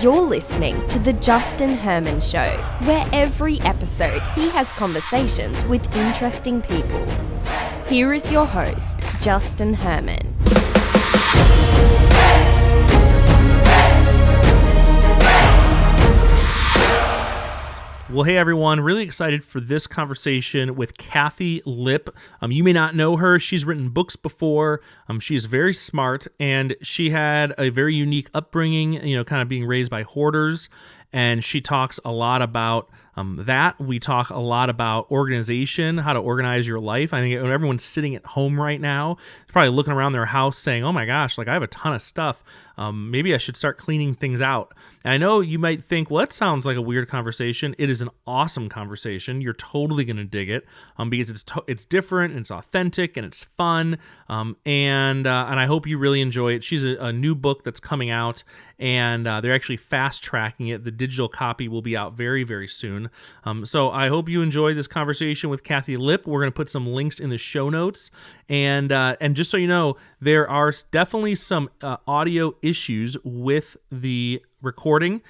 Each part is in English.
You're listening to The Justin Herman Show, where every episode he has conversations with interesting people. Here is your host, Justin Herman. Well, hey everyone, really excited for this conversation with Kathi Lipp. You may not know her. She's written books before. She's very smart, and she had a very unique upbringing, kind of being raised by hoarders. And she talks a lot about that. We talk a lot about organization, how to organize your life. I think when everyone's sitting at home right now, they're probably looking around their house saying, oh my gosh, I have a ton of stuff. Maybe I should start cleaning things out. And I know you might think, well, that sounds like a weird conversation. It is an awesome conversation. You're totally going to dig it because it's different, and it's authentic, and it's fun. And I hope you really enjoy it. She's a new book that's coming out, and they're actually fast tracking it. The digital copy will be out very, very soon. So I hope you enjoy this conversation with Kathi Lipp. We're going to put some links in the show notes. And just so you know, there are definitely some audio issues with the recording.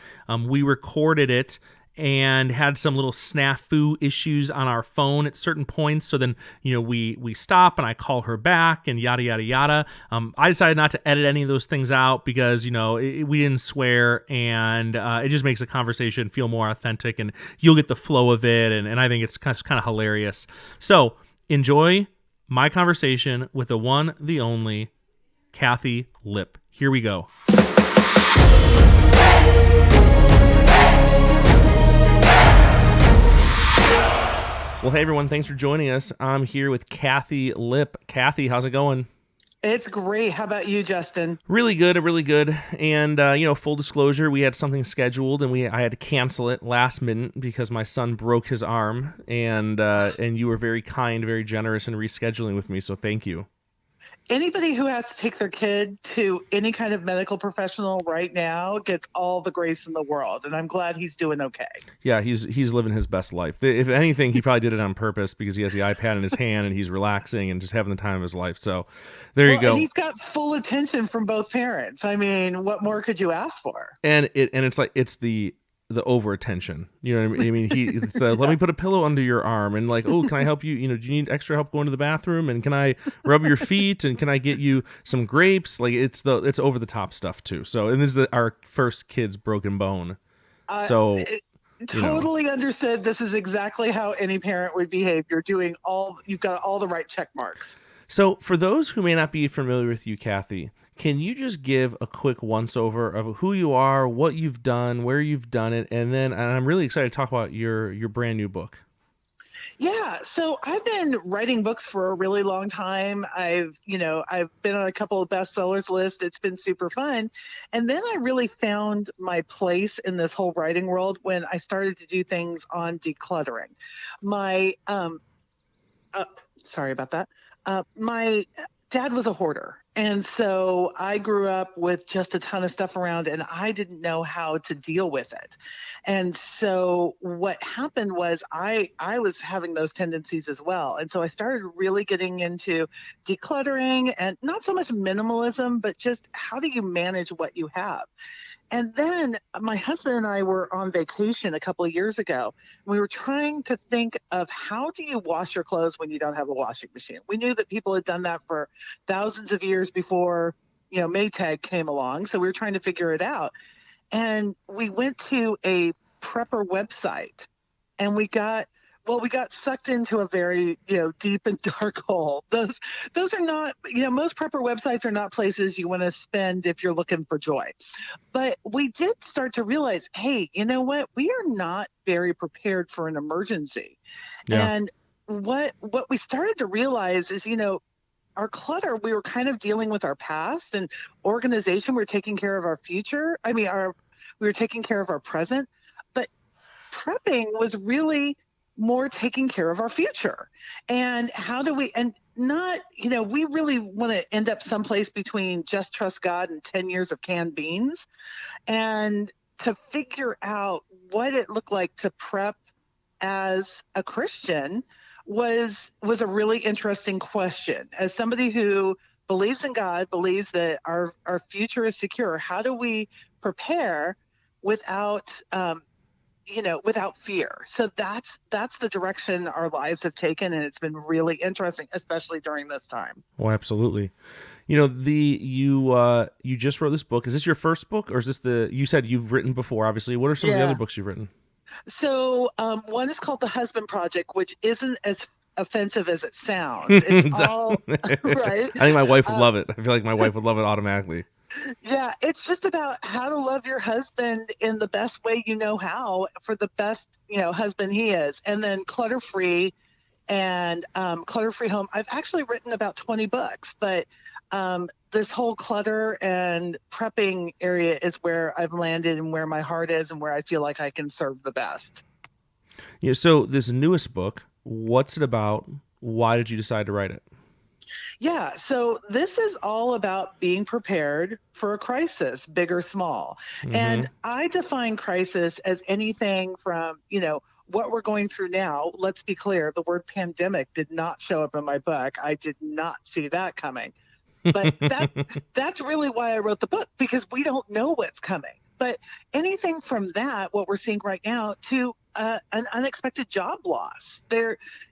We recorded it and had some little snafu issues on our phone at certain points. So then, we stop and I call her back and yada, yada, yada. I decided not to edit any of those things out because, we didn't swear, and it just makes the conversation feel more authentic, and you'll get the flow of it. And I think it's kind of hilarious. So enjoy my conversation with the one, the only Kathi Lipp. Here we go. Well, hey everyone, thanks for joining us. I'm here with Kathi Lipp. Kathi, how's it going? It's great. How about you, Justin? Really good, really good. And full disclosure, we had something scheduled, and I had to cancel it last minute because my son broke his arm, and you were very kind, very generous in rescheduling with me. So thank you. Anybody who has to take their kid to any kind of medical professional right now gets all the grace in the world, and I'm glad he's doing okay. Yeah, he's living his best life. If anything, he probably did it on purpose because he has the iPad in his hand and he's relaxing and just having the time of his life. So there you go. And he's got full attention from both parents. I mean, what more could you ask for? And it's the over attention, you know what I mean? He said, let me put a pillow under your arm, and oh, can I help you? Do you need extra help going to the bathroom? And can I rub your feet? And can I get you some grapes? It's over the top stuff too. So, and this is our first kid's broken bone. Totally understood. This is exactly how any parent would behave. You've got all the right check marks. So for those who may not be familiar with you, Kathi, can you just give a quick once-over of who you are, what you've done, where you've done it, and I'm really excited to talk about your brand new book. Yeah, so I've been writing books for a really long time. I've been on a couple of bestsellers lists. It's been super fun. And then I really found my place in this whole writing world when I started to do things on decluttering. Sorry about that. My dad was a hoarder. And so I grew up with just a ton of stuff around, and I didn't know how to deal with it. And so what happened was I was having those tendencies as well. And so I started really getting into decluttering, and not so much minimalism, but just how do you manage what you have? And then my husband and I were on vacation a couple of years ago. We were trying to think of how do you wash your clothes when you don't have a washing machine. We knew that people had done that for thousands of years before, Maytag came along. So we were trying to figure it out. And we went to a prepper website, and we got sucked into a very, deep and dark hole. Those are not, most prepper websites are not places you want to spend if you're looking for joy. But we did start to realize, hey, you know what? We are not very prepared for an emergency. Yeah. And what we started to realize is, our clutter, we were kind of dealing with our past, and organization, we're taking care of our future. We were taking care of our present, but prepping was really more taking care of our future. And how do we, and not, we really want to end up someplace between just trust God and 10 years of canned beans. And to figure out what it looked like to prep as a Christian was a really interesting question. As somebody who believes in God, believes that our future is secure, how do we prepare without without fear. So that's the direction our lives have taken, and it's been really interesting, especially during this time. Oh, absolutely. You just wrote this book. Is this your first book, or is this you said you've written before, obviously. What are some of the other Yeah. books you've written? So one is called The Husband Project, which isn't as offensive as it sounds. It's all right. I think my wife would Uh, love it. I feel like my wife would love it automatically. yeah, it's just about how to love your husband in the best way you know how, for the best husband he is, and then clutter free and clutter free home. I've actually written about 20 books, but this whole clutter and prepping area is where I've landed and where my heart is and where I feel like I can serve the best. So this newest book, what's it about? Why did you decide to write it? Yeah, so this is all about being prepared for a crisis, big or small. And I define crisis as anything from, what we're going through now. Let's be clear, the word pandemic did not show up in my book. I did not see that coming. But that's really why I wrote the book, because we don't know what's coming. But anything from that, what we're seeing right now, to an unexpected job loss.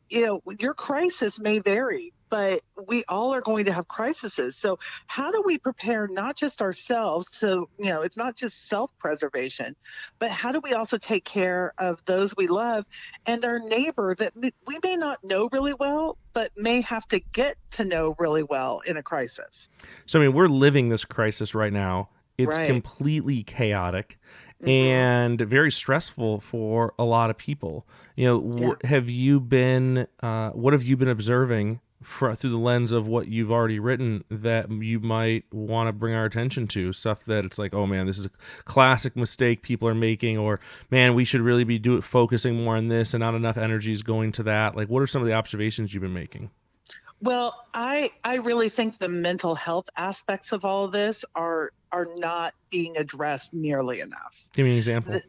Your crisis may vary, but we all are going to have crises. So how do we prepare not just ourselves to, it's not just self-preservation, but how do we also take care of those we love and our neighbor that we may not know really well, but may have to get to know really well in a crisis. So, I mean, we're living this crisis right now. It's Right. completely chaotic Mm-hmm. and very stressful for a lot of people. Yeah. Have you been, what have you been observing through the lens of what you've already written that you might want to bring our attention to? Stuff that it's like, oh man, this is a classic mistake people are making, or man, we should really be focusing more on this and not enough energy is going to that. Like, what are some of the observations you've been making? Well, I really think the mental health aspects of all of this are not being addressed nearly enough. Give me an example.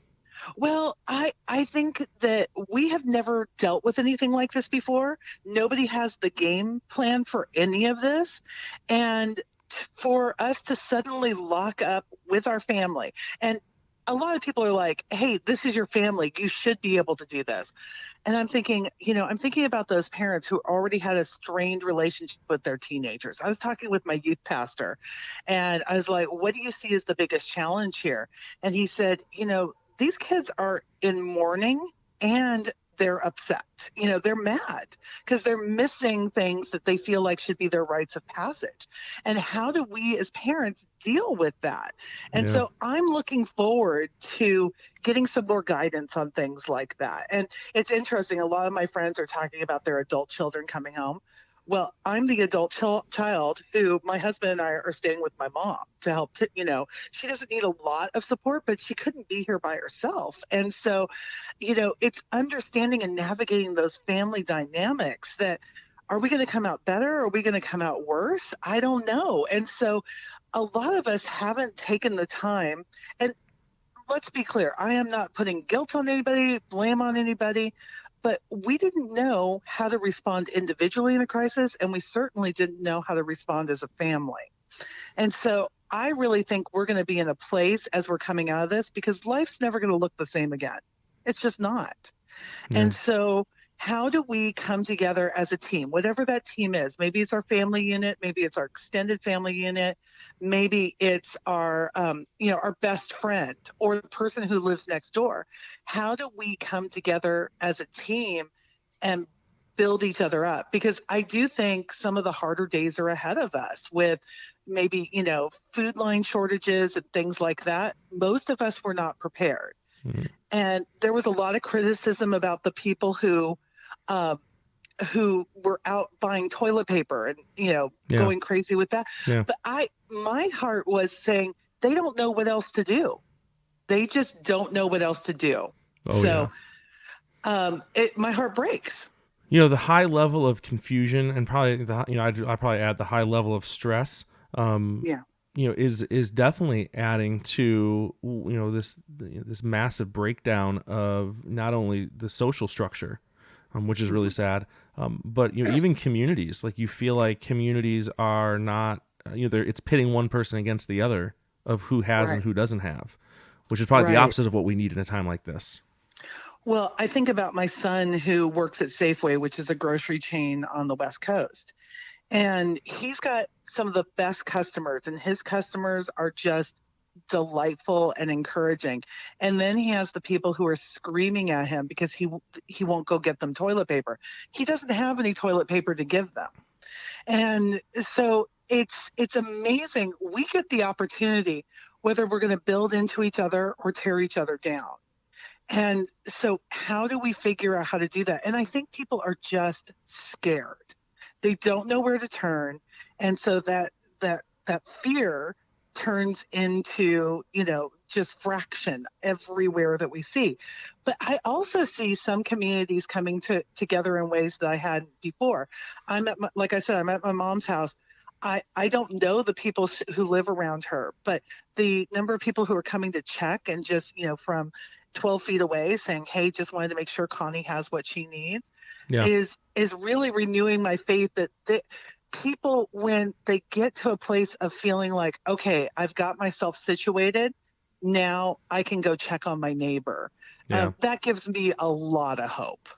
Well, I think that we have never dealt with anything like this before. Nobody has the game plan for any of this. And for us to suddenly lock up with our family, and a lot of people are like, hey, this is your family. You should be able to do this. And I'm thinking, about those parents who already had a strained relationship with their teenagers. I was talking with my youth pastor, and I was like, what do you see as the biggest challenge here? And he said, these kids are in mourning and they're upset. They're mad because they're missing things that they feel like should be their rites of passage. And how do we as parents deal with that? And so I'm looking forward to getting some more guidance on things like that. And it's interesting. A lot of my friends are talking about their adult children coming home. Well, I'm the adult child who my husband and I are staying with my mom to help. She doesn't need a lot of support, but she couldn't be here by herself. And so, it's understanding and navigating those family dynamics that, are we going to come out better? Are we going to come out worse? I don't know. And so a lot of us haven't taken the time. And let's be clear, I am not putting guilt on anybody, blame on anybody. But we didn't know how to respond individually in a crisis, and we certainly didn't know how to respond as a family. And so I really think we're going to be in a place as we're coming out of this, because life's never going to look the same again. It's just not. Yeah. And so how do we come together as a team, whatever that team is? Maybe it's our family unit, maybe it's our extended family unit, maybe it's our our best friend or the person who lives next door. How do we come together as a team and build each other up? Because I do think some of the harder days are ahead of us with maybe food line shortages and things like that. Most of us were not prepared. And there was a lot of criticism about the people who were out buying toilet paper and going crazy with that. Yeah. But my heart was saying they don't know what else to do. They just don't know what else to do. My heart breaks. The high level of confusion and probably I probably add the high level of stress. Is definitely adding to this massive breakdown of not only the social structure, which is really sad, but even communities. Like, you feel like communities are not it's pitting one person against the other of who has and who doesn't have, which is probably the Right. opposite of what we need in a time like this. Well, I think about my son who works at Safeway, which is a grocery chain on the West Coast. And he's got some of the best customers, and his customers are just delightful and encouraging. And then he has the people who are screaming at him because he won't go get them toilet paper. He doesn't have any toilet paper to give them. And so it's amazing. We get the opportunity whether we're going to build into each other or tear each other down. And so how do we figure out how to do that? And I think people are just scared. They don't know where to turn. And so that fear turns into, just fraction everywhere that we see. But I also see some communities coming together in ways that I hadn't before. Like I said, I'm at my mom's house. I don't know the people who live around her, but the number of people who are coming to check and just, from 12 feet away saying, hey, just wanted to make sure Connie has what she needs Yeah. is really renewing my faith that people, when they get to a place of feeling like, okay, I've got myself situated, now I can go check on my neighbor. Yeah. That gives me a lot of hope.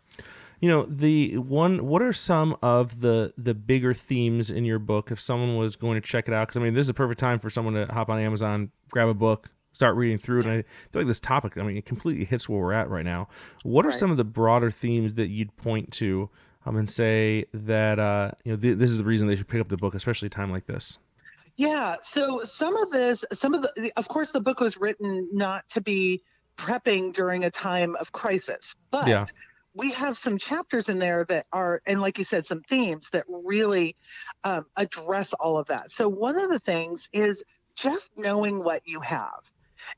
What are some of the bigger themes in your book if someone was going to check it out? Because, I mean, this is a perfect time for someone to hop on Amazon, grab a book, start reading through it. And I feel like this topic, I mean, it completely hits where we're at right now. What are some of the broader themes that you'd point to and say that, this is the reason they should pick up the book, especially a time like this? Yeah. So of course, the book was written not to be prepping during a time of crisis, Yeah. but we have some chapters in there that are, and like you said, some themes that really address all of that. So one of the things is just knowing what you have.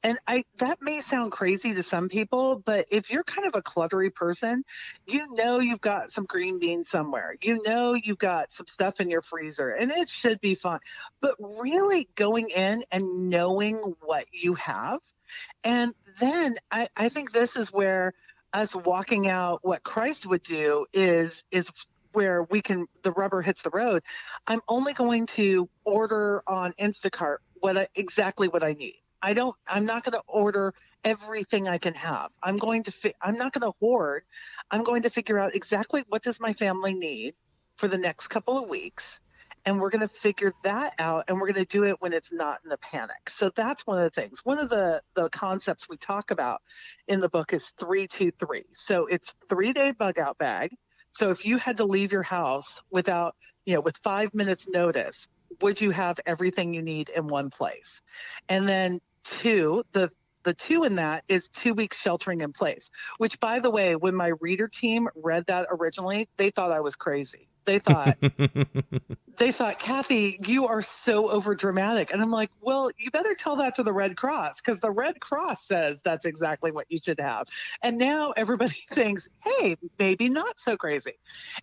And that may sound crazy to some people, but if you're kind of a cluttery person, you've got some green beans somewhere. You've got some stuff in your freezer, and it should be fine. But really going in and knowing what you have. And then I think this is where us walking out what Christ would do is where the rubber hits the road. I'm only going to order on Instacart exactly what I need. I'm not going to order everything I can have. I'm not going to hoard. I'm going to figure out exactly what does my family need for the next couple of weeks. And we're going to figure that out, and we're going to do it when it's not in a panic. So that's one of the things. One of the concepts we talk about in the book is 3-2-3. So it's 3-day bug out bag. So if you had to leave your house with 5 minutes notice, would you have everything you need in one place? And then 2, the 2 in that is 2 weeks sheltering in place, which, by the way, when my reader team read that originally, they thought I was crazy. They thought, Kathi, you are so over dramatic. And I'm like, well, you better tell that to the Red Cross, because the Red Cross says that's exactly what you should have. And now everybody thinks, hey, maybe not so crazy.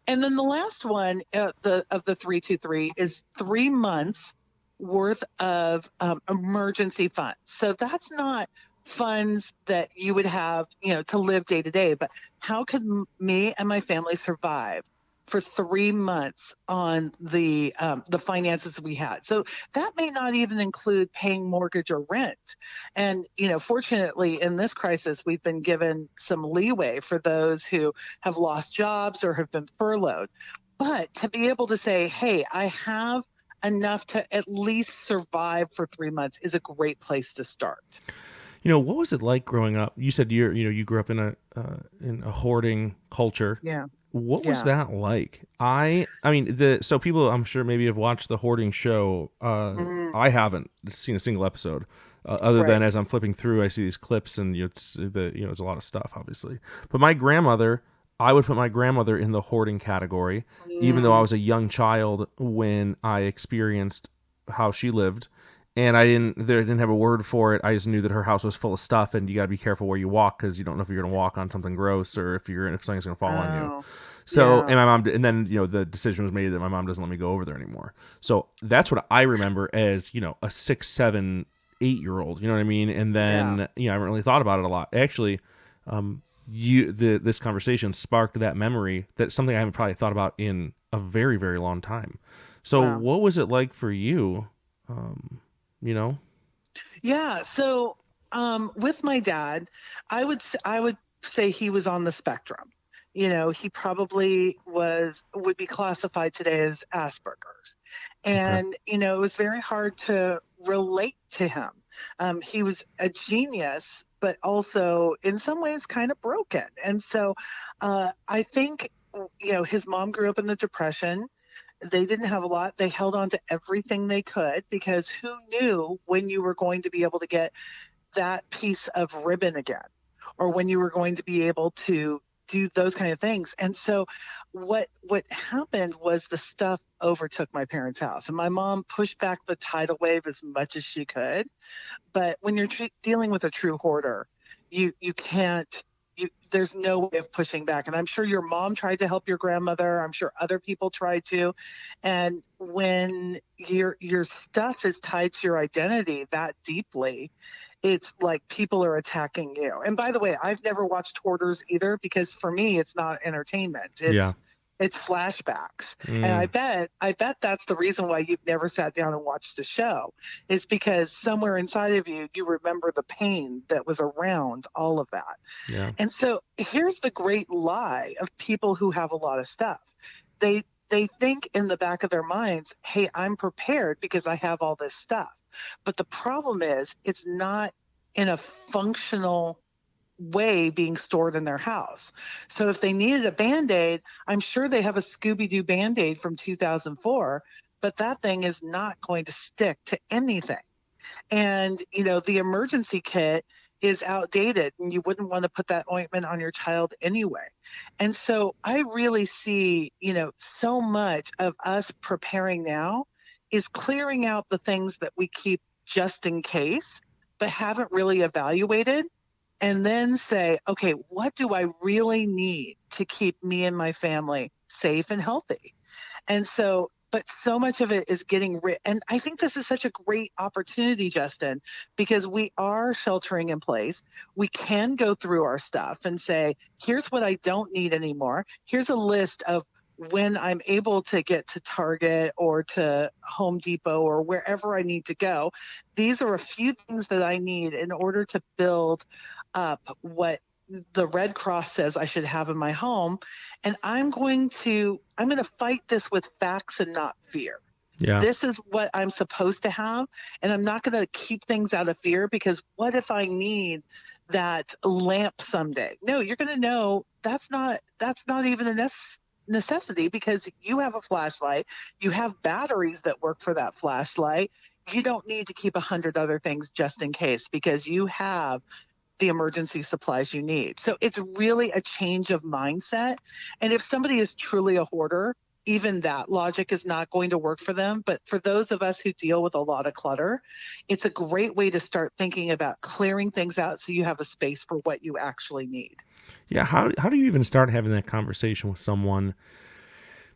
And then the last one of the 3-2-3 is 3 months worth of emergency funds. So that's not funds that you would have, to live day to day, but how could me and my family survive for 3 months on the finances we had? So that may not even include paying mortgage or rent. And, fortunately in this crisis, we've been given some leeway for those who have lost jobs or have been furloughed. But to be able to say, hey, I have enough to at least survive for 3 months is a great place to start. What was it like growing up? You said you grew up in a hoarding culture. Yeah. What was that like? So people, I'm sure, maybe have watched the Hoarding show. I haven't seen a single episode, other than as I'm flipping through, I see these clips, and it's a lot of stuff, obviously. But I would put my grandmother in the hoarding category, even though I was a young child when I experienced how she lived. And I didn't have a word for it. I just knew that her house was full of stuff, and you got to be careful where you walk, because you don't know if you're going to walk on something gross or if something's going to fall on you. So, and my mom, and then the decision was made that my mom doesn't let me go over there anymore. So that's what I remember as a 6, 7, 8-year-old. You know what I mean? And then I haven't really thought about it a lot. Actually, this conversation sparked that memory. That's something I haven't probably thought about in a very, very long time. So, what was it like for you? Yeah. So With my dad, I would say he was on the spectrum. He probably would be classified today as Asperger's. Okay. And, it was very hard to relate to him. He was a genius, but also in some ways kind of broken. And so I think, his mom grew up in the Depression. They didn't have a lot. They held on to everything they could because who knew when you were going to be able to get that piece of ribbon again, or when you were going to be able to do those kind of things. And so what happened was the stuff overtook my parents' house, and my mom pushed back the tidal wave as much as she could. But when you're dealing with a true hoarder, you can't. There's no way of pushing back. And I'm sure your mom tried to help your grandmother. I'm sure other people tried to. And when your stuff is tied to your identity that deeply, it's like people are attacking you. And by the way, I've never watched Hoarders either because for me, it's not entertainment. Yeah. It's flashbacks. And Mm. I bet that's the reason why you've never sat down and watched the show. It's because somewhere inside of you, you remember the pain that was around all of that. Yeah. And so here's the great lie of people who have a lot of stuff. They think in the back of their minds, hey, I'm prepared because I have all this stuff. But the problem is it's not in a functional way being stored in their house. So if they needed a Band-Aid, I'm sure they have a Scooby-Doo Band-Aid from 2004, but that thing is not going to stick to anything. And, the emergency kit is outdated and you wouldn't want to put that ointment on your child anyway. And so I really see, so much of us preparing now is clearing out the things that we keep just in case, but haven't really evaluated, and then say, okay, what do I really need to keep me and my family safe and healthy? And so, but so much of it is getting rid. And I think this is such a great opportunity, Justin, because we are sheltering in place. We can go through our stuff and say, here's what I don't need anymore. Here's a list of when I'm able to get to Target or to Home Depot or wherever I need to go. These are a few things that I need in order to build up what the Red Cross says I should have in my home. And I'm going to fight this with facts and not fear. Yeah. This is what I'm supposed to have. And I'm not going to keep things out of fear because what if I need that lamp someday? No, you're going to know that's not even a necessity because you have a flashlight. You have batteries that work for that flashlight. You don't need to keep 100 other things just in case because you have the emergency supplies you need. So it's really a change of mindset. And if somebody is truly a hoarder, even that logic is not going to work for them. But for those of us who deal with a lot of clutter, it's a great way to start thinking about clearing things out so you have a space for what you actually need. Yeah. How do you even start having that conversation with someone?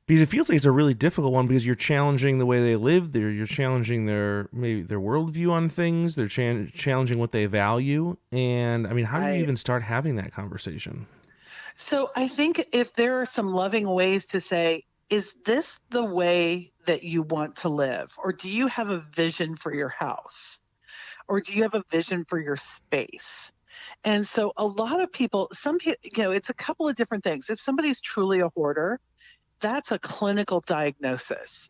Because it feels like it's a really difficult one because you're challenging the way they live. You're challenging maybe their worldview on things. They're challenging what they value. And I mean, how do you even start having that conversation? So I think if there are some loving ways to say, is this the way that you want to live? Or do you have a vision for your house? Or do you have a vision for your space? And so a lot of people, some people, it's a couple of different things. If somebody's truly a hoarder, that's a clinical diagnosis.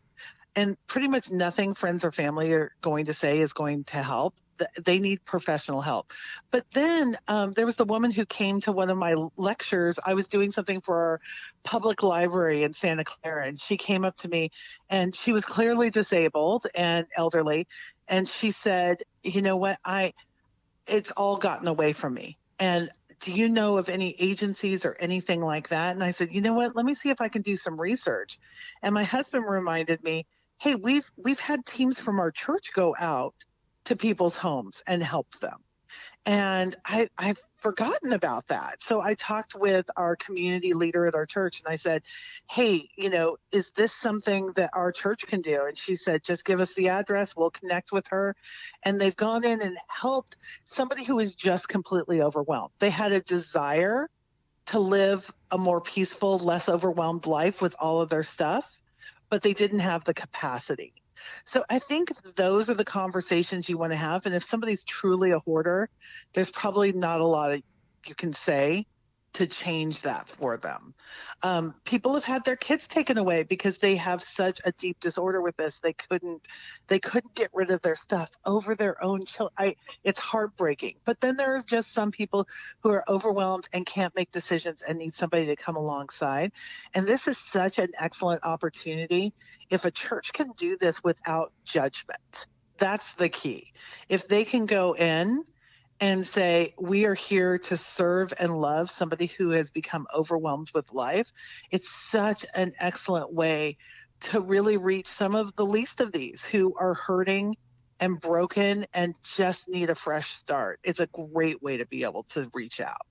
And pretty much nothing friends or family are going to say is going to help. They need professional help. But then there was the woman who came to one of my lectures. I was doing something for our public library in Santa Clara, and she came up to me, and she was clearly disabled and elderly. And she said, you know what, it's all gotten away from me. And do you know of any agencies or anything like that? And I said, you know what, let me see if I can do some research. And my husband reminded me, hey, we've had teams from our church go out to people's homes and help them. And I've forgotten about that. So I talked with our community leader at our church and I said, hey, is this something that our church can do? And she said, just give us the address. We'll connect with her. And they've gone in and helped somebody who is just completely overwhelmed. They had a desire to live a more peaceful, less overwhelmed life with all of their stuff, but they didn't have the capacity. So I think those are the conversations you want to have. And if somebody's truly a hoarder, there's probably not a lot you can say to change that for them. People have had their kids taken away because they have such a deep disorder with this. They couldn't get rid of their stuff over their own children. It's heartbreaking. But then there's just some people who are overwhelmed and can't make decisions and need somebody to come alongside. And this is such an excellent opportunity. If a church can do this without judgment, that's the key. If they can go in and say, we are here to serve and love somebody who has become overwhelmed with life, it's such an excellent way to really reach some of the least of these who are hurting and broken and just need a fresh start. It's a great way to be able to reach out.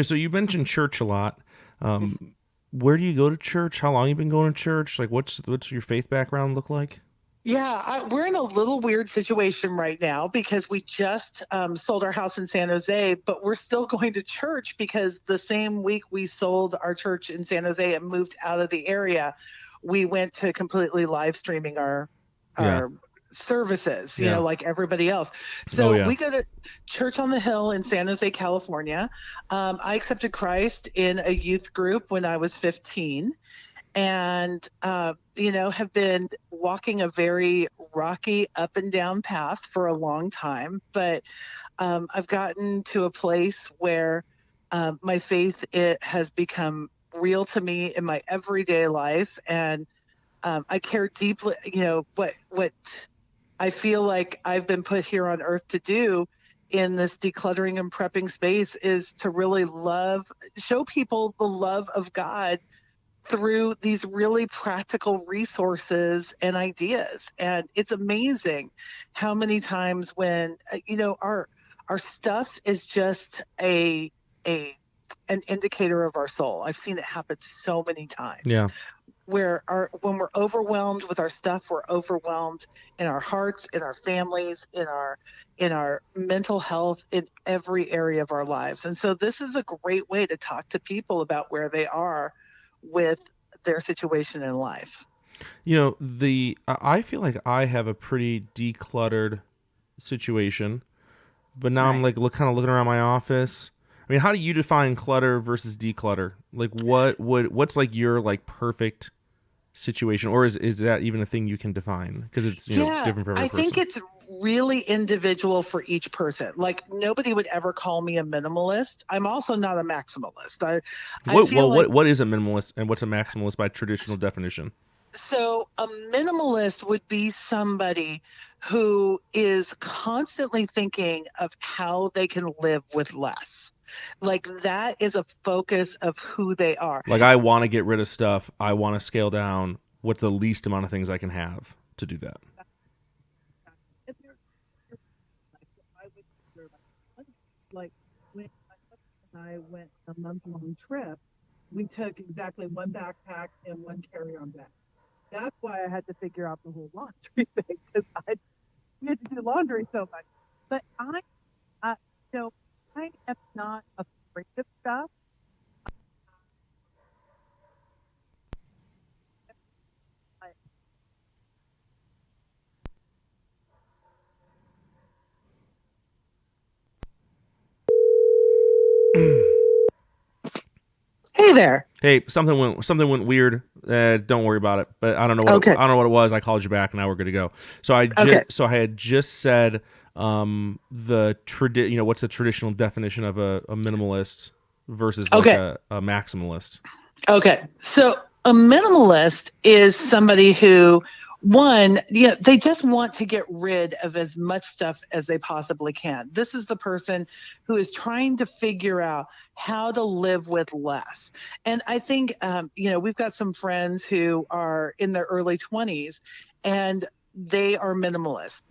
So you mentioned church a lot. Where do you go to church? How long you been going to church? Like, what's your faith background look like? Yeah, we're in a little weird situation right now because we just sold our house in San Jose, but we're still going to church because the same week we sold our church in San Jose and moved out of the area, we went to completely live streaming our services, like everybody else. So we go to Church on the Hill in San Jose, California. I accepted Christ in a youth group when I was 15. And, have been walking a very rocky up and down path for a long time. But I've gotten to a place where my faith, it has become real to me in my everyday life. And I care deeply, what I feel like I've been put here on earth to do in this decluttering and prepping space is to really show people the love of God through these really practical resources and ideas. And it's amazing how many times when, our stuff is just an indicator of our soul. I've seen it happen so many times. Yeah. When we're overwhelmed with our stuff, we're overwhelmed in our hearts, in our families, in our mental health, in every area of our lives. And so this is a great way to talk to people about where they are with their situation in life. I feel like I have a pretty decluttered situation, but now I'm like kind of looking around my office. I mean, how do you define clutter versus declutter? Like what's like your like perfect situation, or is that even a thing you can define? Because it's different for every person. I think it's really individual for each person. Like nobody would ever call me a minimalist. I'm also not a maximalist. What is a minimalist and what's a maximalist by traditional definition? So a minimalist would be somebody who is constantly thinking of how they can live with less. Like that is a focus of who they are. Like I want to get rid of stuff. I want to scale down. What's the least amount of things I can have to do that? Like when my husband and I went a month-long trip, we took exactly one backpack and one carry-on bag. That's why I had to figure out the whole laundry thing because we had to do laundry so much. But I am not afraid of stuff. Hey there. Hey, something went weird. Don't worry about it. But I don't know what I don't know what it was. I called you back, and now we're good to go. So I had just said what's the traditional definition of a minimalist versus like a maximalist. Okay, so a minimalist is somebody who they just want to get rid of as much stuff as they possibly can. This is the person who is trying to figure out how to live with less. And I think, we've got some friends who are in their early 20s and they are minimalist.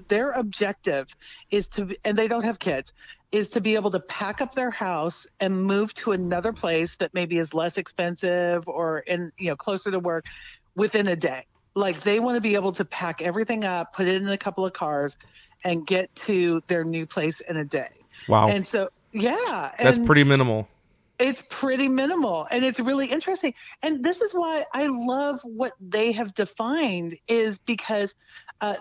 Their objective is and they don't have kids, is to be able to pack up their house and move to another place that maybe is less expensive or closer to work within a day. Like they want to be able to pack everything up, put it in a couple of cars, and get to their new place in a day. Wow. And so, that's pretty minimal. It's pretty minimal, and it's really interesting. And this is why I love what they have defined, is because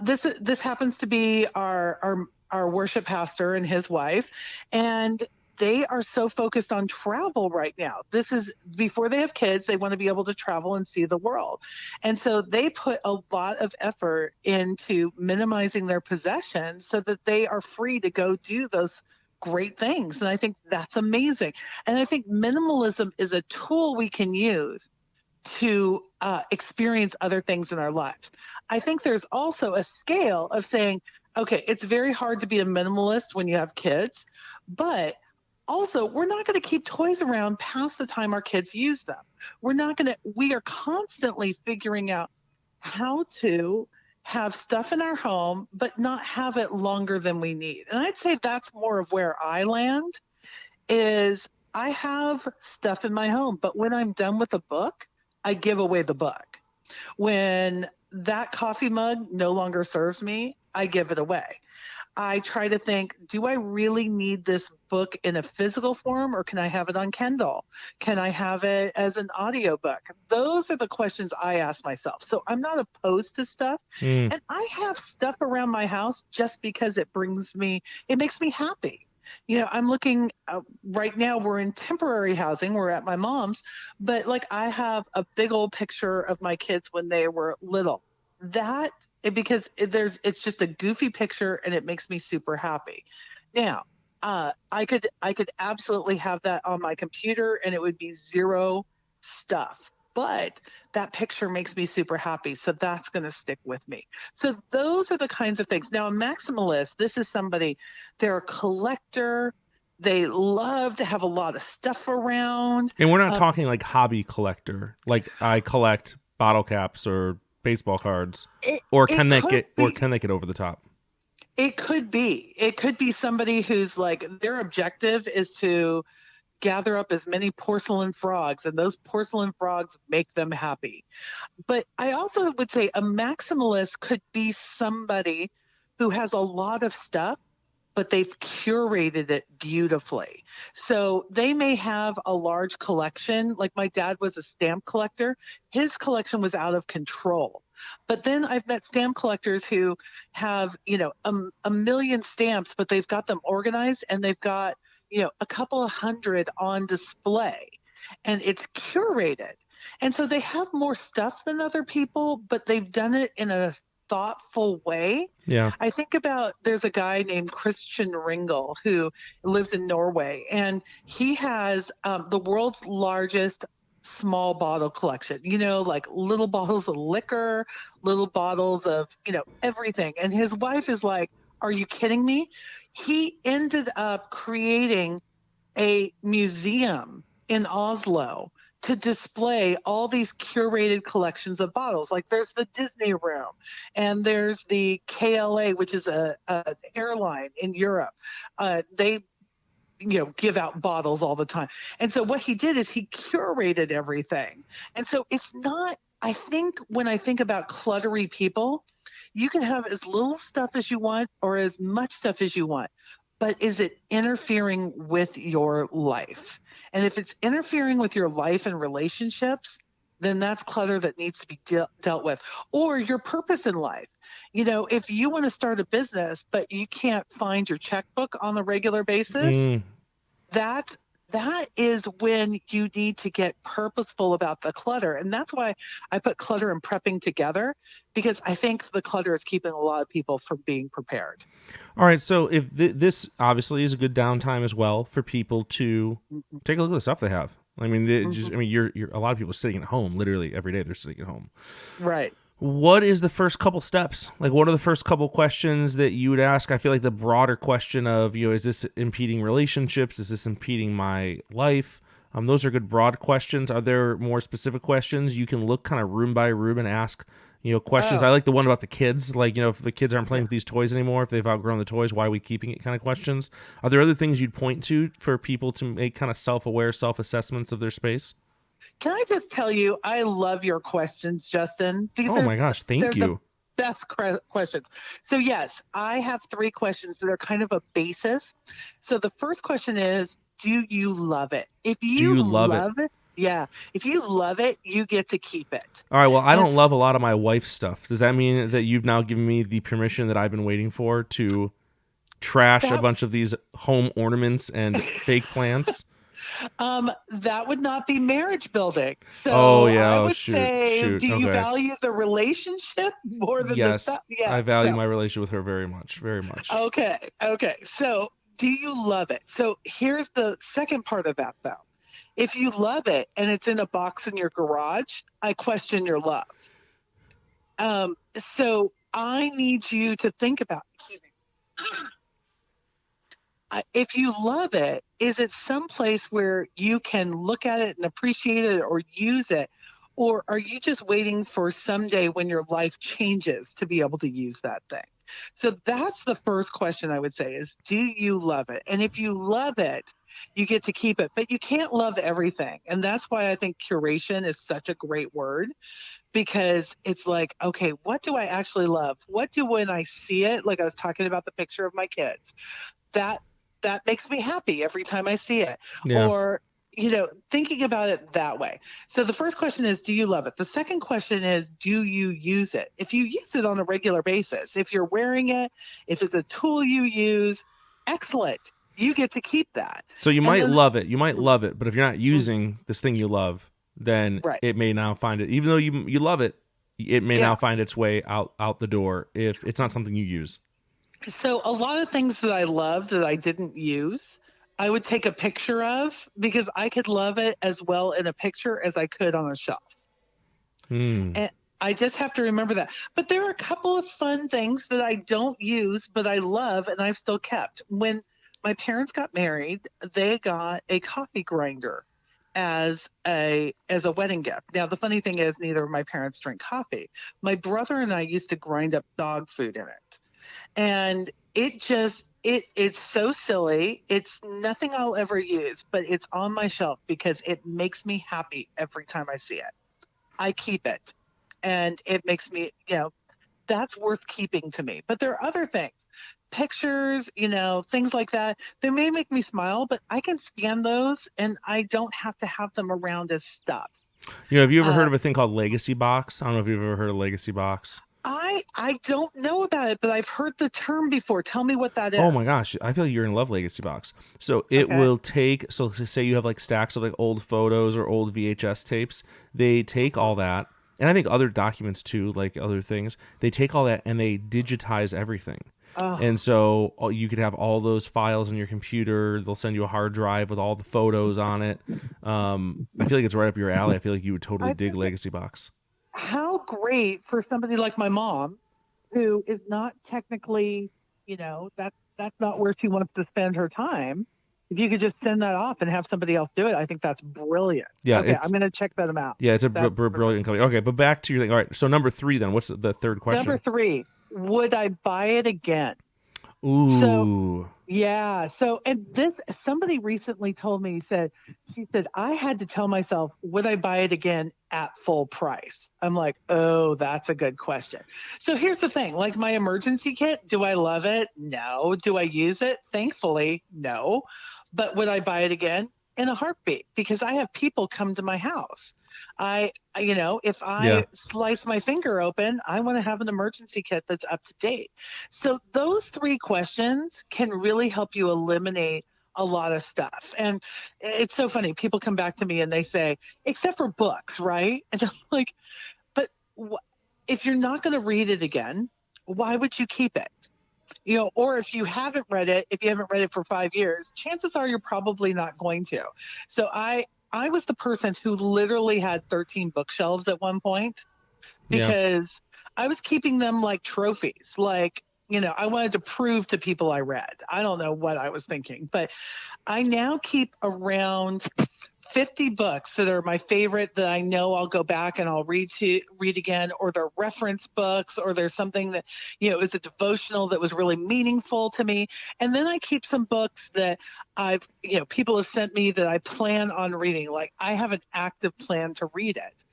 this happens to be our worship pastor and his wife, and they are so focused on travel right now. This is before they have kids. They want to be able to travel and see the world, and so they put a lot of effort into minimizing their possessions so that they are free to go do those great things. And I think that's amazing. And I think minimalism is a tool we can use to experience other things in our lives. I think there's also a scale of saying, okay, it's very hard to be a minimalist when you have kids, but also we're not going to keep toys around past the time our kids use them. We are constantly figuring out how to have stuff in our home, but not have it longer than we need. And I'd say that's more of where I land, is I have stuff in my home, but when I'm done with a book, I give away the book. When that coffee mug no longer serves me, I give it away. I try to think, do I really need this book in a physical form, or can I have it on Kindle? Can I have it as an audiobook? Those are the questions I ask myself. So I'm not opposed to stuff. And I have stuff around my house just because it makes me happy. I'm looking right now, we're in temporary housing. We're at my mom's, but like I have a big old picture of my kids when they were little. It's just a goofy picture and it makes me super happy. Now, I could absolutely have that on my computer and it would be zero stuff, but that picture makes me super happy. So that's going to stick with me. So those are the kinds of things. Now, a maximalist, this is somebody, they're a collector. They love to have a lot of stuff around. And we're not talking like hobby collector, like I collect bottle caps or baseball cards, or can they get over the top? It could be somebody who's like, their objective is to gather up as many porcelain frogs, and those porcelain frogs make them happy. But I also would say a maximalist could be somebody who has a lot of stuff, but they've curated it beautifully. So they may have a large collection. Like my dad was a stamp collector. His collection was out of control. But then I've met stamp collectors who have, a million stamps, but they've got them organized and they've got, a couple of hundred on display and it's curated. And so they have more stuff than other people, but they've done it in a thoughtful way. Yeah. I think about, there's a guy named Christian Ringel who lives in Norway, and he has the world's largest small bottle collection, like little bottles of liquor, little bottles of, everything. And his wife is like, are you kidding me? He ended up creating a museum in Oslo to display all these curated collections of bottles. Like there's the Disney Room, and there's the KLA, which is an airline in Europe. They give out bottles all the time. And so what he did is he curated everything. And so it's not, I think when I think about cluttery people, you can have as little stuff as you want or as much stuff as you want. But is it interfering with your life? And if it's interfering with your life and relationships, then that's clutter that needs to be dealt with. Or your purpose in life. If you want to start a business, but you can't find your checkbook on a regular basis, that is when you need to get purposeful about the clutter. And that's why I put clutter and prepping together, because I think the clutter is keeping a lot of people from being prepared. All right. So if this obviously is a good downtime as well for people to take a look at the stuff they have. I mean, you're a lot of people sitting at home literally every day. They're sitting at home. Right. What is the first couple steps? Like, what are the first couple questions that you would ask? I feel like the broader question of, is this impeding relationships? Is this impeding my life? Those are good broad questions. Are there more specific questions you can look kind of room by room and ask, questions? I like the one about the kids, like, if the kids aren't playing with these toys anymore, if they've outgrown the toys, why are we keeping it kind of questions? Are there other things you'd point to for people to make kind of self-aware self-assessments of their space? Can I just tell you, I love your questions, Justin. My gosh, thank you. The best questions. So yes, I have 3 questions that are kind of a basis. So the first question is, do you love it? If Do you you love it? love it, yeah, if you love it, you get to keep it. All right, well, I And don't love a lot of my wife's stuff. Does that mean that you've now given me the permission that I've been waiting for to trash a that bunch of these home ornaments and fake plants? that would not be marriage building. Oh, So yeah. I Oh, would shoot. say, Shoot. do you Okay. value the relationship more than the Yes, stuff? Yeah. I value So my relationship with her very much. Very much. okay, okay. So do you love it? So here's the second part of that though. If you love it and it's in a box in your garage, I question your love. So I need you to think about, excuse me, if you love it, is it someplace where you can look at it and appreciate it or use it? Or are you just waiting for someday when your life changes to be able to use that thing? So that's the first question I would say is, do you love it? And if you love it, you get to keep it, but you can't love everything. And that's why I think curation is such a great word, because it's like, okay, what do I actually love? What do, when I see it, like I was talking about the picture of my kids, that that makes me happy every time I see it. Yeah. Or, thinking about it that way. So the first question is, do you love it? The second question is, do you use it? If you use it on a regular basis, if you're wearing it, if it's a tool you use, excellent. You get to keep that. So you And might then, love it. You might love it, but if you're not using this thing you love, then right. it may now find it. Even though you love it, it may now Yeah. find its way out the door if it's not something you use. So a lot of things that I loved that I didn't use, I would take a picture of because I could love it as well in a picture as I could on a shelf. Hmm. And I just have to remember that. But there are a couple of fun things that I don't use, but I love and I've still kept. When my parents got married, they got a coffee grinder as a wedding gift. Now the funny thing is neither of my parents drink coffee. My brother and I used to grind up dog food in it. And it's so silly. It's nothing I'll ever use, but it's on my shelf because it makes me happy every time I see it. I keep it. And it makes me, that's worth keeping to me. But there are other things, pictures, things like that. They may make me smile, but I can scan those and I don't have to have them around as stuff. Have you ever heard Uh, of a thing called Legacy Box? I don't know if you've ever heard of Legacy Box. I don't know about it, but I've heard the term before. Tell me what that Oh my is. gosh, I feel like you're in love Legacy Box. So it Okay. will take, so say you have like stacks of like old photos or old VHS tapes. They take all that, and I think other documents too, like other things. They take all that and they digitize everything. Oh, And so you could have all those files in your computer. They'll send you a hard drive with all the photos on it. I feel like it's right up your alley. I feel like you would totally I dig think Legacy Box. how great for somebody like my mom, who is not technically, that's not where she wants to spend her time. If you could just send that off and have somebody else do it, I think that's brilliant. Yeah, Okay, I'm going to check them out. it's a That's brilliant company. Okay, but back to your thing. All right, so number 3 then. What's the third number question? 3. Would I buy it again? So Ooh. yeah. So, and this, somebody recently told me, she said, I had to tell myself, would I buy it again at full price? I'm like, oh, that's a good question. So here's the thing, like my emergency kit, do I love it? No. Do I use it? Thankfully, no. But would I buy it again? In a heartbeat, because I have people come to my house. If Yeah. I slice my finger open, I want to have an emergency kit that's up to date. So those 3 questions can really help you eliminate a lot of stuff. And it's so funny. People come back to me and they say, except for books, right? And I'm like, but if you're not going to read it again, why would you keep it? Or if you haven't read it, if you haven't read it for 5 years, chances are you're probably not going to. So I was the person who literally had 13 bookshelves at one point Yeah. because I was keeping them like trophies. Like, I wanted to prove to people I read. I don't know what I was thinking, but I now keep around 50 books that are my favorite that I know I'll go back and I'll read again, or they're reference books, or there's something that, is a devotional that was really meaningful to me. And then I keep some books that people have sent me that I plan on reading. Like I have an active plan to read it.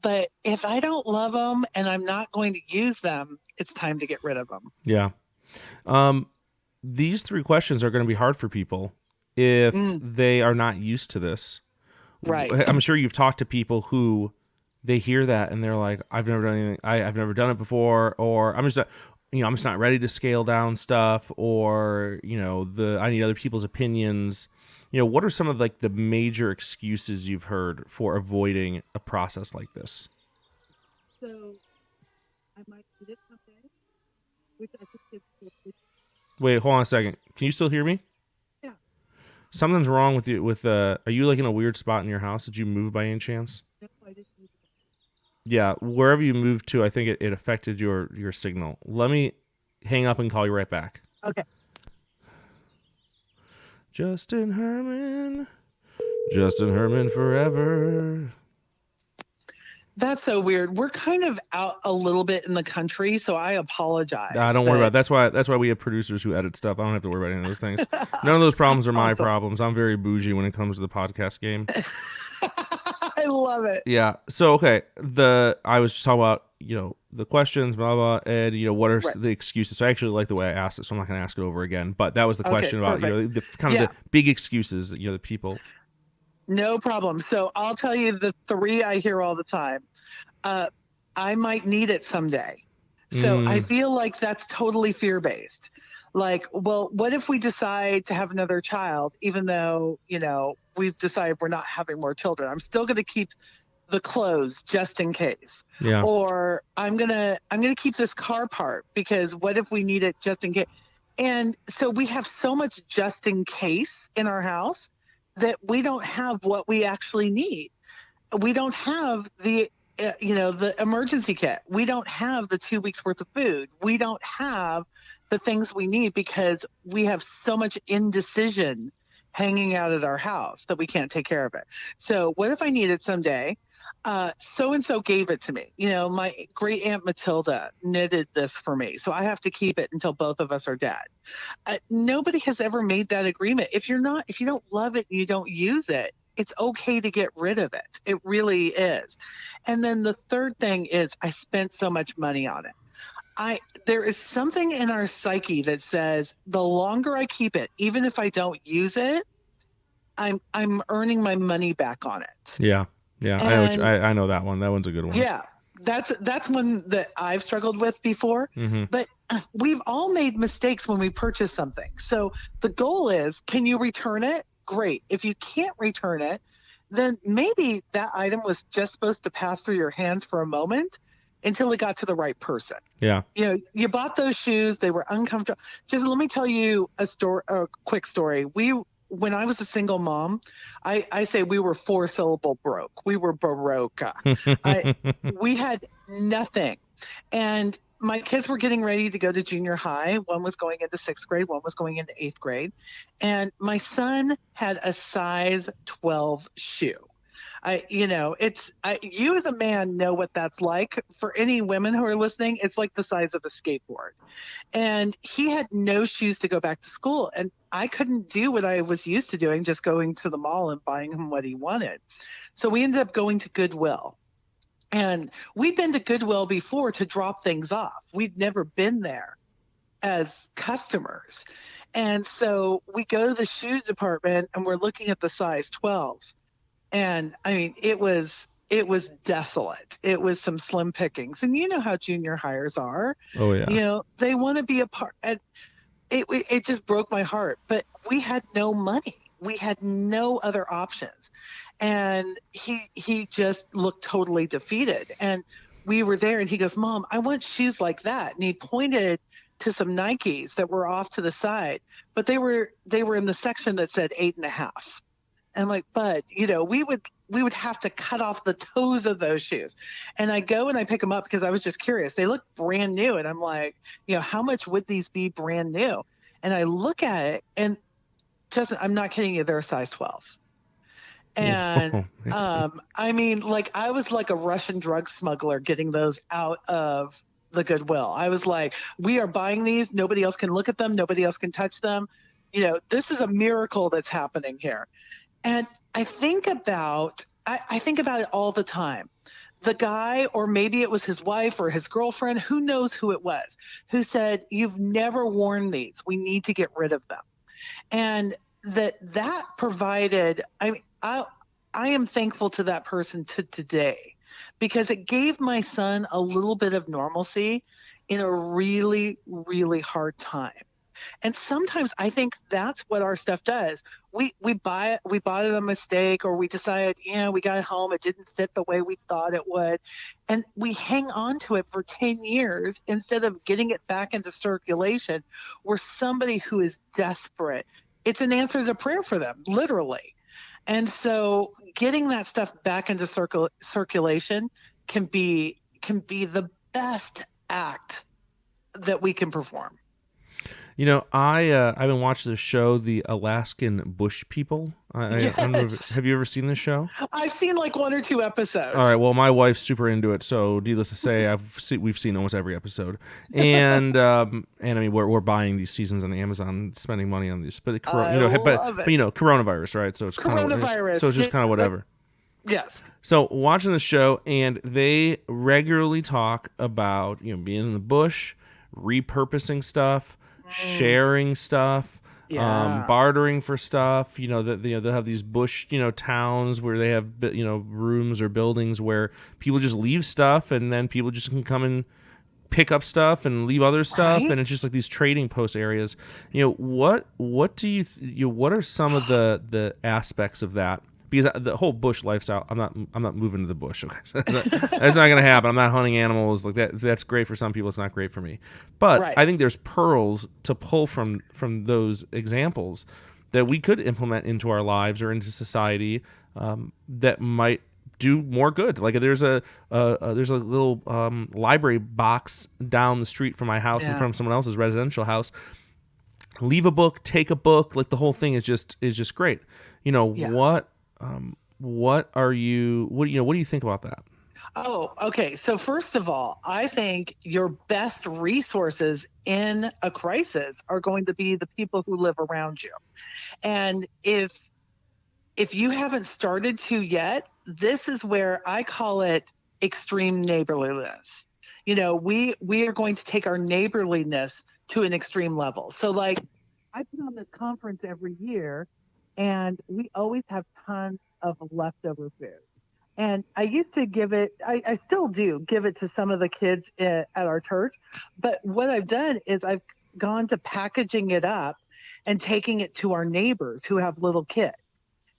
But if I don't love them and I'm not going to use them, it's time to get rid of them. Yeah. These 3 questions are going to be hard for people. if they are not used to this. Right. I'm sure you've talked to people who they hear that and they're like, I've never done anything. I've never done it before, or I'm just not, I'm just not ready to scale down stuff, or, I need other people's opinions. What are some of like the major excuses you've heard for avoiding a process like this? So I might need it someday, which I think is. Wait, hold on a second. Can you still hear me? Yeah. Something's wrong with you. Are you like in a weird spot in your house? Did you move by any chance? No, I didn't move. Yeah, wherever you moved to, I think it affected your signal. Let me hang up and call you right back. Okay. Justin Herman forever. That's so weird. We're kind of out a little bit in the country, so I apologize. Don't worry about it. That's why we have producers who edit stuff. I don't have to worry about any of those things. None of those problems are my problems. I'm very bougie when it comes to the podcast game. I love it. Yeah. So okay, I was just talking about the questions, blah blah, Ed. What are the excuses? So I actually like the way I asked it, so I'm not going to ask it over again. But that was the question about the kind of the big excuses that the people. No problem. So I'll tell you the 3 I hear all the time. I might need it someday. So I feel like that's totally fear-based. Like, well, what if we decide to have another child, even though, we've decided we're not having more children? I'm still going to keep the clothes just in case. Yeah. Or I'm going to keep this car part because what if we need it just in case? And so we have so much just in case in our house that we don't have what we actually need. We don't have the emergency kit. We don't have the 2 weeks worth of food. We don't have the things we need because we have so much indecision hanging out at our house that we can't take care of it. So what if I need it someday? So-and-so gave it to me. My great aunt Matilda knitted this for me. So I have to keep it until both of us are dead. Nobody has ever made that agreement. If you don't love it and you don't use it, it's okay to get rid of it. It really is. And then the third thing is I spent so much money on it. There is something in our psyche that says the longer I keep it, even if I don't use it, I'm earning my money back on it. Yeah. Yeah. I know that one. That one's a good one. Yeah. That's one that I've struggled with before. Mm-hmm. But we've all made mistakes when we purchase something. So the goal is, can you return it? Great. If you can't return it, then maybe that item was just supposed to pass through your hands for a moment until it got to the right person. Yeah. You bought those shoes. They were uncomfortable. Just let me tell you a quick story. When I was a single mom, I say we were 4-syllable broke. We were baroque. We had nothing. And my kids were getting ready to go to junior high. One was going into 6th grade. One was going into 8th grade. And my son had a size 12 shoe. You as a man know what that's like. For any women who are listening, it's like the size of a skateboard. And he had no shoes to go back to school. And I couldn't do what I was used to doing, just going to the mall and buying him what he wanted. So we ended up going to Goodwill. And we'd been to Goodwill before to drop things off. We'd never been there as customers. And so we go to the shoe department and we're looking at the size 12s. And I mean, it was desolate. It was some slim pickings. And you know how junior hires are. Oh, yeah. They want to be a part. And it just broke my heart. But we had no money. We had no other options. And he just looked totally defeated. And we were there and he goes, "Mom, I want shoes like that." And he pointed to some Nikes that were off to the side, but they were in the section that said 8.5. And I'm like, "Bud, we would have to cut off the toes of those shoes." And I go and I pick them up because I was just curious. They look brand new. And I'm like, how much would these be brand new? And I look at it and Justin, I'm not kidding you, they're a size 12. And I mean, like I was like a Russian drug smuggler getting those out of the Goodwill. I was like, we are buying these. Nobody else can look at them. Nobody else can touch them. This is a miracle that's happening here. And I think about it all the time. The guy, or maybe it was his wife or his girlfriend, who knows who it was, who said, "You've never worn these. We need to get rid of them." And that provided, I am thankful to that person to today, because it gave my son a little bit of normalcy in a really, really hard time. And sometimes I think that's what our stuff does. We bought it a mistake, or we decided, we got it home, it didn't fit the way we thought it would. And we hang on to it for 10 years instead of getting it back into circulation. We're somebody who is desperate. It's an answer to prayer for them, literally. And so getting that stuff back into circulation can be the best act that we can perform. I've been watching the show, The Alaskan Bush People. I don't know have you ever seen this show? I've seen like 1 or 2 episodes. All right. Well, my wife's super into it, so needless to say, we've seen almost every episode, and I mean we're buying these seasons on Amazon, spending money on these, but coronavirus, right? So it's coronavirus. So it's just kind of whatever. Yes. So watching the show, and they regularly talk about being in the bush, repurposing stuff, sharing stuff, bartering for stuff. They'll have these bush towns where they have rooms or buildings where people just leave stuff, and then people just can come and pick up stuff and leave other stuff, and it's just like these trading post areas. What do you what are some of the aspects of that? Because the whole bush lifestyle, I'm not moving to the bush. Okay, that's not gonna happen. I'm not hunting animals like that. That's great for some people. It's not great for me. But I think there's pearls to pull from those examples that we could implement into our lives or into society that might do more good. Like there's a little library box down the street from my house in front of someone else's residential house. Leave a book, take a book. Like the whole thing is just great. What do you think about that? Oh, okay. So first of all, I think your best resources in a crisis are going to be the people who live around you. And if you haven't started to yet, this is where I call it extreme neighborliness. We are going to take our neighborliness to an extreme level. So like I put on this conference every year, and we always have tons of leftover food. And I used to give it, I still do give it to some of the kids at our church. But what I've done is I've gone to packaging it up and taking it to our neighbors who have little kids.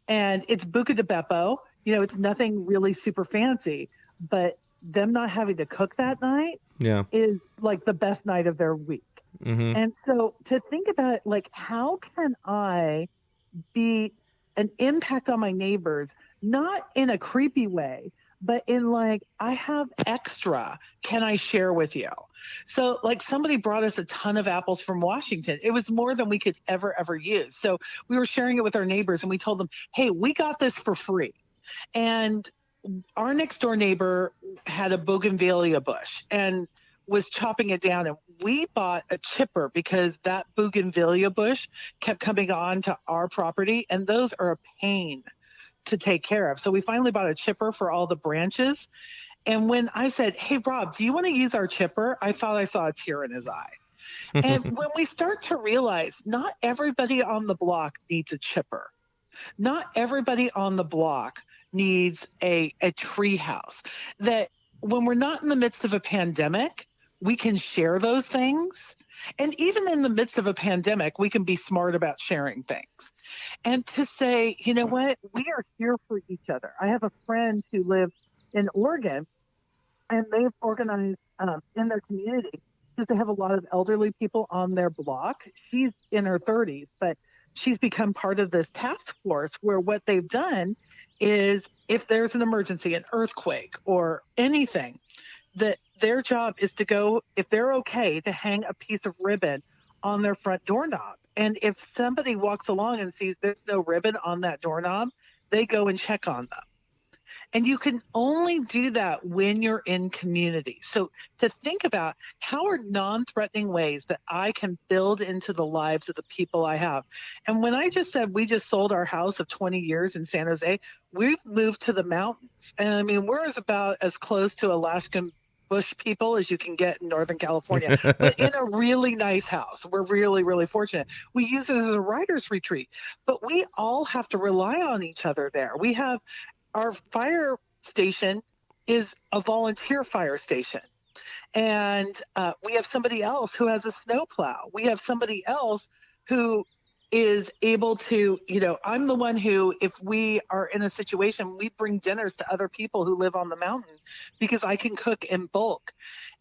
And it's buca de beppo. It's nothing really super fancy, but them not having to cook that night is like the best night of their week. Mm-hmm. And so to think about it, like, how can I be an impact on my neighbors, not in a creepy way, but in like, I have extra, can I share with you? So like somebody brought us a ton of apples from Washington. It was more than we could ever use. So we were sharing it with our neighbors, and we told them, hey, we got this for free. And our next door neighbor had a bougainvillea bush and was chopping it down, and we bought a chipper because that bougainvillea bush kept coming on to our property, and those are a pain to take care of. So we finally bought a chipper for all the branches. And when I said, hey, Rob, do you want to use our chipper? I thought I saw a tear in his eye. And when we start to realize not everybody on the block needs a chipper, not everybody on the block needs a tree house, that when we're not in the midst of a pandemic, we can share those things. And even in the midst of a pandemic, we can be smart about sharing things. And to say, you know what, we are here for each other. I have a friend who lives in Oregon, and they've organized in their community because they have a lot of elderly people on their block. She's in her 30s, but she's become part of this task force where what they've done is if there's an emergency, an earthquake or anything, that their job is to go, if they're okay, to hang a piece of ribbon on their front doorknob. And if somebody walks along and sees there's no ribbon on that doorknob, they go and check on them. And you can only do that when you're in community. So to think about how are non-threatening ways that I can build into the lives of the people I have. And when I just said we just sold our house of 20 years in San Jose, we've moved to the mountains. And I mean, we're about as close to Alaskan bush people as you can get in Northern California, but in a really nice house. We're really, really fortunate. We use it as a writer's retreat, but we all have to rely on each other there. We have our fire station is a volunteer fire station. And we have somebody else who has a snowplow. We have somebody else who is able to, I'm the one who, if we are in a situation, we bring dinners to other people who live on the mountain because I can cook in bulk.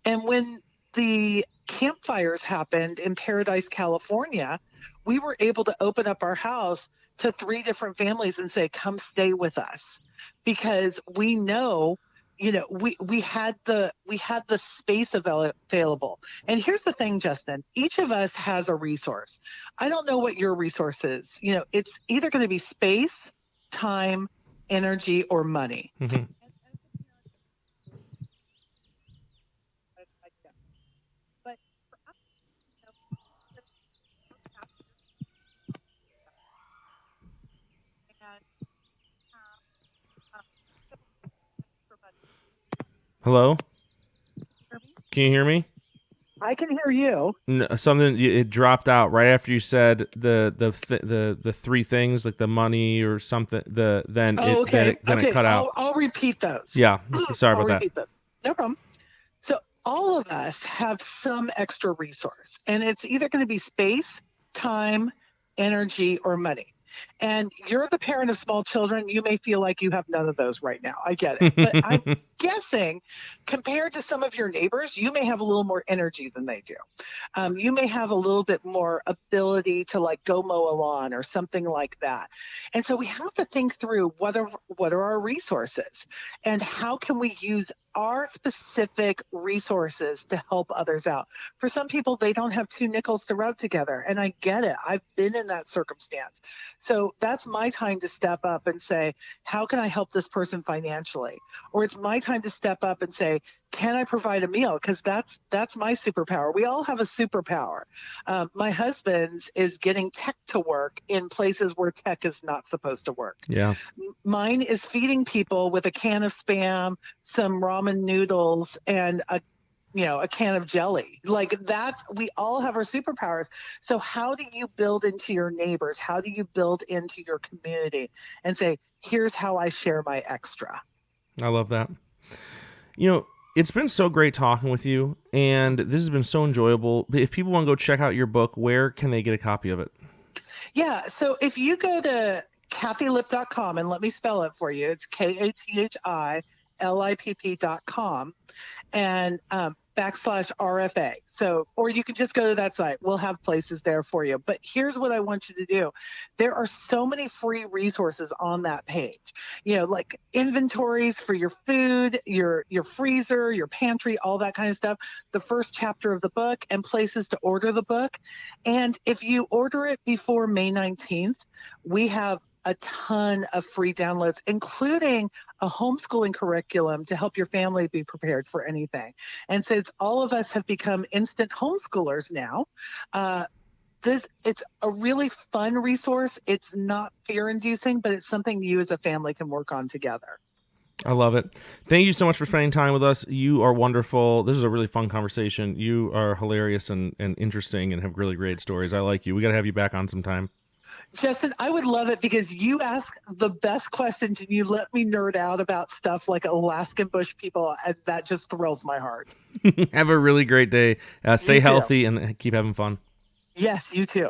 And when the campfires happened in Paradise, California, we were able to open up our house to 3 different families and say, come stay with us, because we know we had the space available. And here's the thing, Justin, each of us has a resource. I don't know what your resource is. It's either going to be space, time, energy, or money. Mm-hmm. But for us, Hello? Can you hear me? I can hear you. No, it dropped out right after you said the 3 things, like the money or something. Then it cut out. I'll repeat those. Yeah, sorry about that. Those. No problem. So all of us have some extra resource, and it's either going to be space, time, energy, or money. And you're the parent of small children. You may feel like you have none of those right now. I get it. But I'm guessing compared to some of your neighbors, you may have a little more energy than they do. You may have a little bit more ability to go mow a lawn or something like that. And so we have to think through what are our resources and how can we use our specific resources to help others out. For some people, they don't have 2 nickels to rub together. And I get it. I've been in that circumstance. So that's my time to step up and say, how can I help this person financially? Or it's my time to step up and say, can I provide a meal? Because that's my superpower. We all have a superpower. My husband's is getting tech to work in places where tech is not supposed to work. Yeah. Mine is feeding people with a can of Spam, some ramen noodles, and a can of jelly. We all have our superpowers. So how do you build into your neighbors? How do you build into your community and say, here's how I share my extra? I love that. It's been so great talking with you, and this has been so enjoyable. If people want to go check out your book, where can they get a copy of it? Yeah, so if you go to kathilipp.com, and let me spell it for you. It's KATHILIPP.com, and /RFA. So, or you can just go to that site. We'll have places there for you. But here's what I want you to do. There are so many free resources on that page, like inventories for your food, your freezer, your pantry, all that kind of stuff, the first chapter of the book, and places to order the book. And if you order it before May 19th, we have a ton of free downloads, including a homeschooling curriculum to help your family be prepared for anything. And since all of us have become instant homeschoolers now, it's a really fun resource. It's not fear-inducing, but it's something you as a family can work on together. I love it. Thank you so much for spending time with us. You are wonderful. This is a really fun conversation. You are hilarious and interesting and have really great stories. I like you. We got to have you back on sometime. Justin, I would love it because you ask the best questions and you let me nerd out about stuff like Alaskan bush people, and that just thrills my heart. Have a really great day. Stay healthy and keep having fun. Yes, you too.